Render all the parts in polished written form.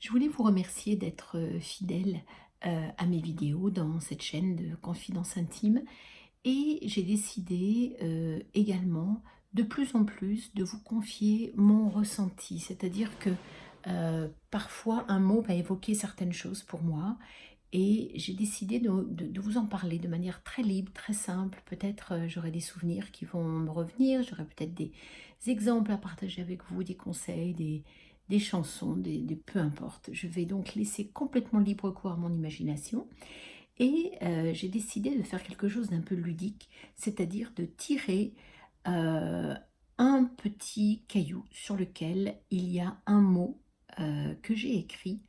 Je voulais vous remercier d'être fidèle à mes vidéos dans cette chaîne de Confidence Intime et j'ai décidé également de plus en plus de vous confier mon ressenti, c'est-à-dire que parfois un mot va évoquer certaines choses pour moi et j'ai décidé de vous en parler de manière très libre, très simple. Peut-être j'aurai des souvenirs qui vont me revenir, j'aurai peut-être des exemples à partager avec vous, des conseils, des chansons, peu importe. Je vais donc laisser complètement libre cours à mon imagination et j'ai décidé de faire quelque chose d'un peu ludique, c'est-à-dire de tirer euh, un petit caillou sur lequel il y a un mot que j'ai écrit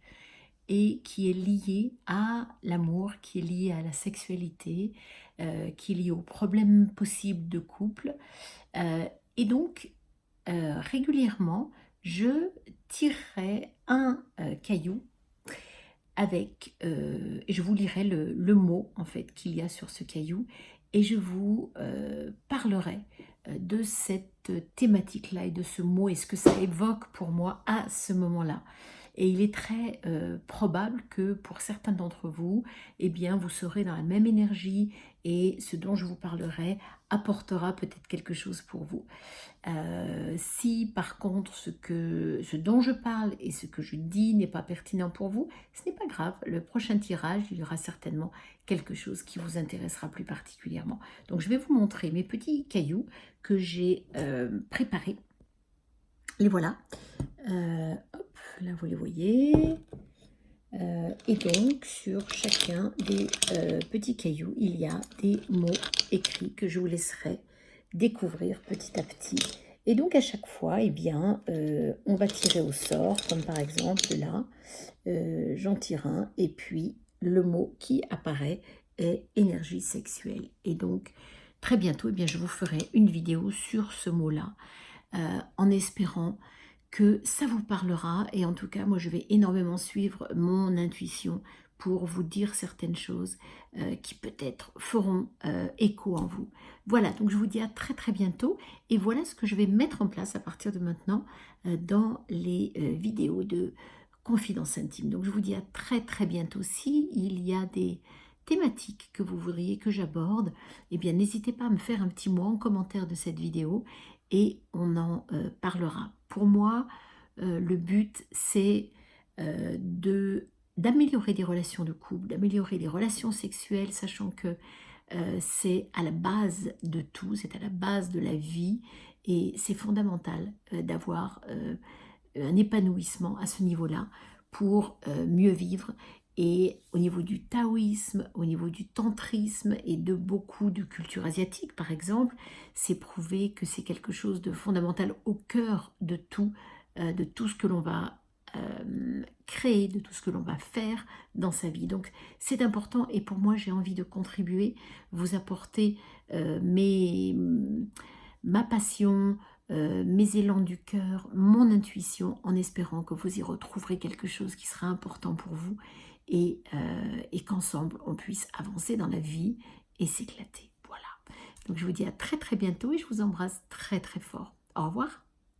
et qui est lié à l'amour, qui est lié à la sexualité, qui est lié aux problèmes possibles de couple. Euh, et donc, régulièrement, je tirerai un caillou avec, et je vous lirai le mot en fait qu'il y a sur ce caillou, et je vous parlerai de cette thématique-là et de ce mot et ce que ça évoque pour moi à ce moment-là. Et il est très probable que pour certains d'entre vous, eh bien, vous serez dans la même énergie et ce dont je vous parlerai apportera peut-être quelque chose pour vous. Si par contre ce dont je parle et ce que je dis n'est pas pertinent pour vous, ce n'est pas grave. Le prochain tirage, il y aura certainement quelque chose qui vous intéressera plus particulièrement. Donc je vais vous montrer mes petits cailloux que j'ai préparés. Les voilà. Hop, là vous les voyez. Et donc sur chacun des petits cailloux, il y a des mots écrits que je vous laisserai découvrir petit à petit. Et donc à chaque fois, eh bien, on va tirer au sort, comme par exemple là, j'en tire un, et puis le mot qui apparaît est énergie sexuelle. Et donc très bientôt, eh bien, je vous ferai une vidéo sur ce mot-là, en espérant que ça vous parlera. Et en tout cas, moi, je vais énormément suivre mon intuition pour vous dire certaines choses qui peut-être feront écho en vous. Voilà, donc je vous dis à très très bientôt. Et voilà ce que je vais mettre en place à partir de maintenant dans les vidéos de Confidence Intime. Donc je vous dis à très très bientôt. Si il y a des thématiques que vous voudriez que j'aborde, eh bien n'hésitez pas à me faire un petit mot en commentaire de cette vidéo et on en parlera. Pour moi, le but, c'est d'améliorer des relations de couple, d'améliorer les relations sexuelles, sachant que c'est à la base de tout, c'est à la base de la vie, et c'est fondamental d'avoir un épanouissement à ce niveau-là pour mieux vivre. Et au niveau du taoïsme, au niveau du tantrisme et de beaucoup de cultures asiatiques, par exemple, c'est prouvé que c'est quelque chose de fondamental au cœur de tout ce que l'on va créer, de tout ce que l'on va faire dans sa vie. Donc c'est important et pour moi j'ai envie de contribuer, vous apporter ma passion, mes élans du cœur, mon intuition, en espérant que vous y retrouverez quelque chose qui sera important pour vous et qu'ensemble on puisse avancer dans la vie et s'éclater. Voilà. Donc je vous dis à très très bientôt et je vous embrasse très très fort. Au revoir.